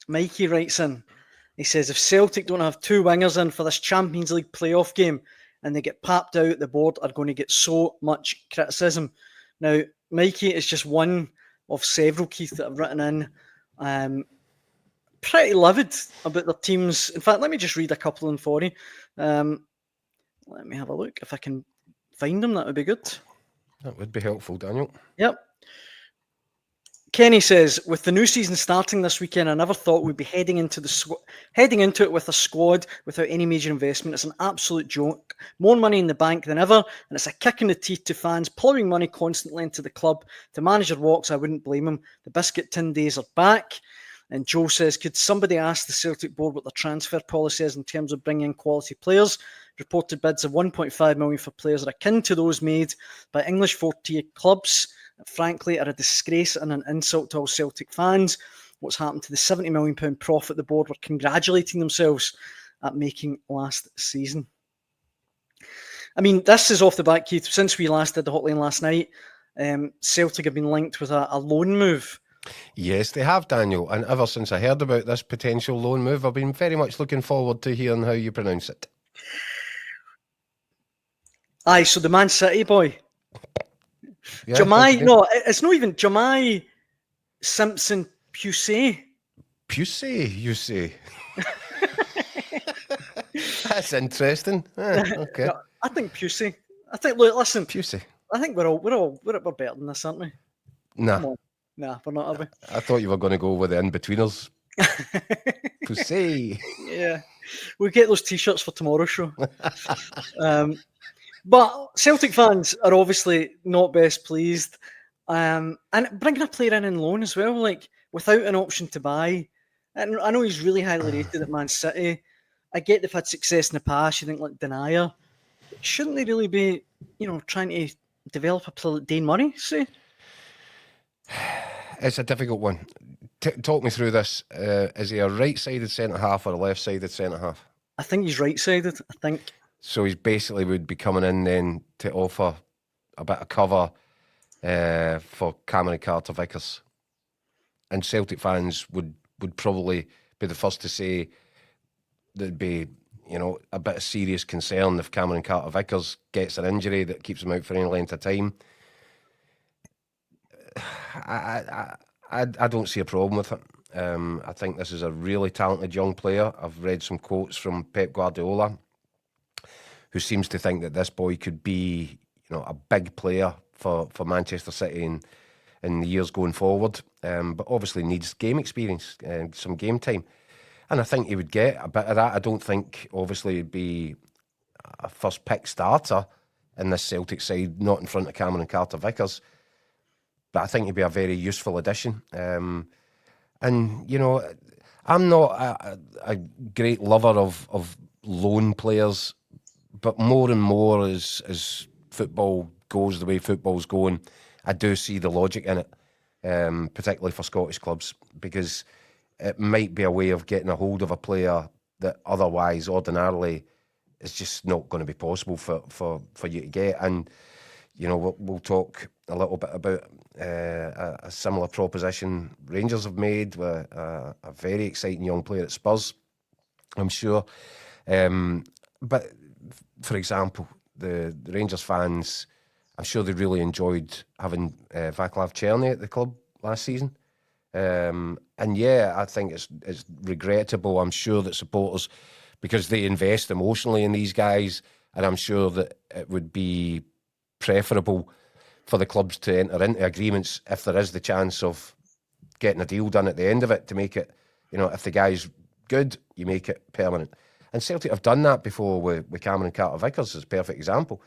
Mikey writes in. He says, if Celtic don't have two wingers in for this Champions League playoff game and they get papped out, the board are going to get so much criticism. Now, Mikey is just one of several, Keith, that have written in. Pretty livid about their teams. In fact, let me just read a couple of them for you. Let me have a look. If I can find them, that would be good. That would be helpful, Daniel. Yep. Kenny says, with the new season starting this weekend, I never thought we'd be heading into it with a squad without any major investment. It's an absolute joke. More money in the bank than ever, and it's a kick in the teeth to fans ploughing money constantly into the club. The manager walks, I wouldn't blame him. The biscuit tin days are back. And Joe says, could somebody ask the Celtic board what their transfer policy is in terms of bringing in quality players? Reported bids of 1.5 million for players are akin to those made by English 4-tier clubs. Frankly, are a disgrace and an insult to all Celtic fans. What's happened to the £70 million profit the board were congratulating themselves at making last season? I mean, this is off the back, Keith. Since we last did the hotline last night, Celtic have been linked with a loan move. Yes, they have, Daniel. And ever since I heard about this potential loan move, I've been very much looking forward to hearing how you pronounce it. Aye, so the Man City boy. Yeah, Jahmai, no, it's not even Jahmai Simpson-Pusey. Pusey, you say? That's interesting. Okay. No, I think Pusey. I think, look, listen. Pusey. I think we're better than this, aren't we? Nah. Come on. Nah, we're not, are we? I thought you were going to go with the in-betweeners. Pusey. Yeah. We'll get those t-shirts for tomorrow's show. But Celtic fans are obviously not best pleased. And bringing a player in loan as well, like without an option to buy. And I know he's really highly rated at Man City. I get they've had success in the past. You think like Denier. Shouldn't they really be, trying to develop a player like Dane Murray, say? It's a difficult one. Talk me through this. Is he a right-sided centre-half or a left-sided centre-half? I think he's right-sided, I think. So he's basically would be coming in then to offer a bit of cover for Cameron Carter-Vickers. And Celtic fans would probably be the first to say there'd be, a bit of serious concern if Cameron Carter-Vickers gets an injury that keeps him out for any length of time. I don't see a problem with it. I think this is a really talented young player. I've read some quotes from Pep Guardiola, who seems to think that this boy could be, a big player for Manchester City in the years going forward. But obviously needs game experience and some game time. And I think he would get a bit of that. I don't think, obviously, he'd be a first pick starter in this Celtic side, not in front of Cameron Carter-Vickers. But I think he'd be a very useful addition. And, I'm not a great lover of loan players, but more and more as football goes the way football's going, I do see the logic in it, particularly for Scottish clubs, because it might be a way of getting a hold of a player that otherwise, ordinarily, is just not going to be possible for you to get. And, we'll talk a little bit about a similar proposition Rangers have made with a very exciting young player at Spurs, I'm sure. But, for example, the Rangers fans, I'm sure they really enjoyed having Václav Černý at the club last season. And yeah, I think it's regrettable. I'm sure that supporters, because they invest emotionally in these guys, and I'm sure that it would be preferable for the clubs to enter into agreements if there is the chance of getting a deal done at the end of it to make it, if the guy's good, you make it permanent. And Celtic have done that before with Cameron Carter-Vickers as a perfect example.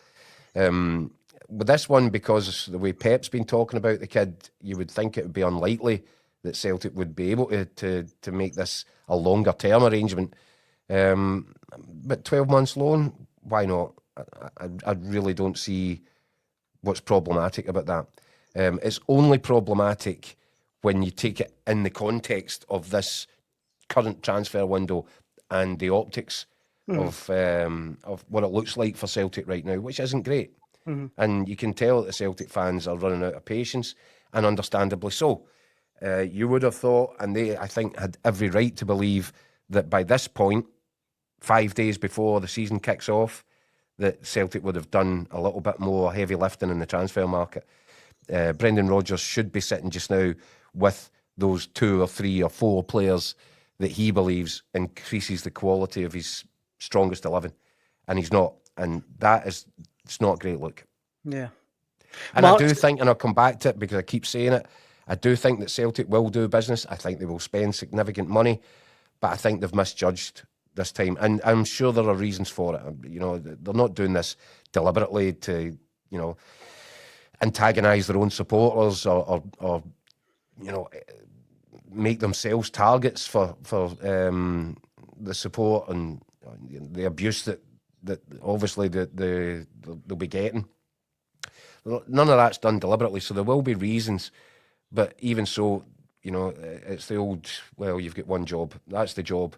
With this one, because the way Pep's been talking about the kid, you would think it would be unlikely that Celtic would be able to make this a longer term arrangement. But 12 months loan, why not? I really don't see what's problematic about that. It's only problematic when you take it in the context of this current transfer window and the optics of what it looks like for Celtic right now, which isn't great. And you can tell that the Celtic fans are running out of patience, and understandably so. You would have thought, and they, I think, had every right to believe that by this point, 5 days before the season kicks off, that Celtic would have done a little bit more heavy lifting in the transfer market. Brendan Rodgers should be sitting just now with those 2 or 3 or 4 players that he believes increases the quality of his strongest 11, and he's not, and it's not a great look. Yeah. And I do think, and I'll come back to it because I keep saying it, I do think that Celtic will do business. I think they will spend significant money, but I think they've misjudged this time, and I'm sure there are reasons for it. You know, they're not doing this deliberately to, you know, antagonise their own supporters or you know, make themselves targets for the support and the abuse that obviously they'll be getting. None of that's done deliberately, so there will be reasons. But even so, you know, it's the old, well, you've got one job. That's the job.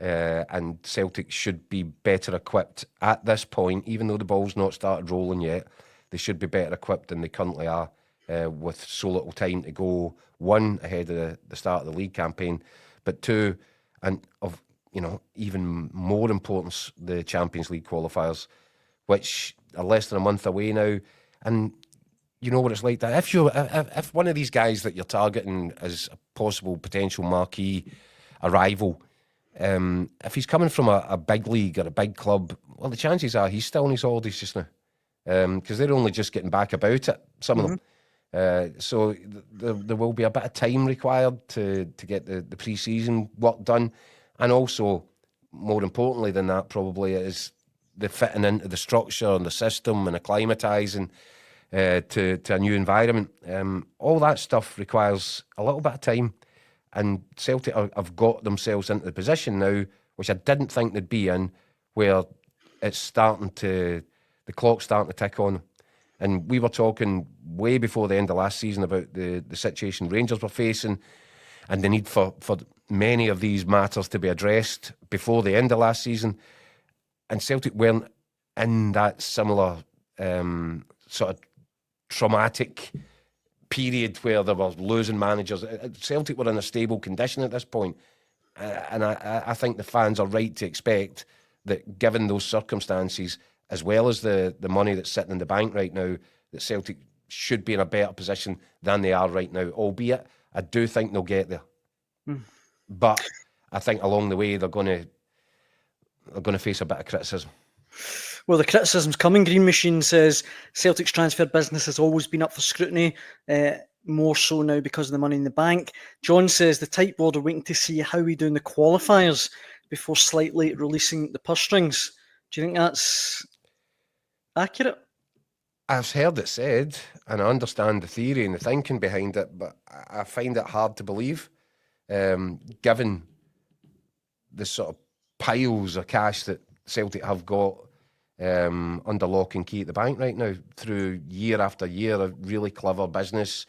And Celtic should be better equipped at this point, even though the ball's not started rolling yet. They should be better equipped than they currently are, with so little time to go. 1, ahead of the start of the league campaign, but 2, and of, you know, even more importance, the Champions League qualifiers, which are less than a month away now. And you know what it's like that. If one of these guys that you're targeting as a possible potential marquee arrival, if he's coming from a big league or a big club, well, the chances are he's still on his holidays just now, because they're only just getting back about it, some of them. So there will be a bit of time required to get the pre-season work done, and also, more importantly than that, probably is the fitting into the structure and the system and acclimatising to a new environment. All that stuff requires a little bit of time, and Celtic have got themselves into the position now, which I didn't think they'd be in, where it's the clock's starting to tick on. And we were talking way before the end of last season about the situation Rangers were facing and the need for many of these matters to be addressed before the end of last season. And Celtic weren't in that similar sort of traumatic period where they were losing managers. Celtic were in a stable condition at this point. And I think the fans are right to expect that, given those circumstances, as well as the money that's sitting in the bank right now, that Celtic should be in a better position than they are right now, albeit I do think they'll get there. But I think along the way they're going to face a bit of criticism. Well, the criticism's coming. Green Machine says Celtic's transfer business has always been up for scrutiny, more so now because of the money in the bank. John says the tight board are waiting to see how we do in the qualifiers before slightly releasing the purse strings. Do you think that's accurate? I've heard it said, and I understand the theory and the thinking behind it, but I find it hard to believe, given the sort of piles of cash that Celtic have got under lock and key at the bank right now, through year after year of really clever business,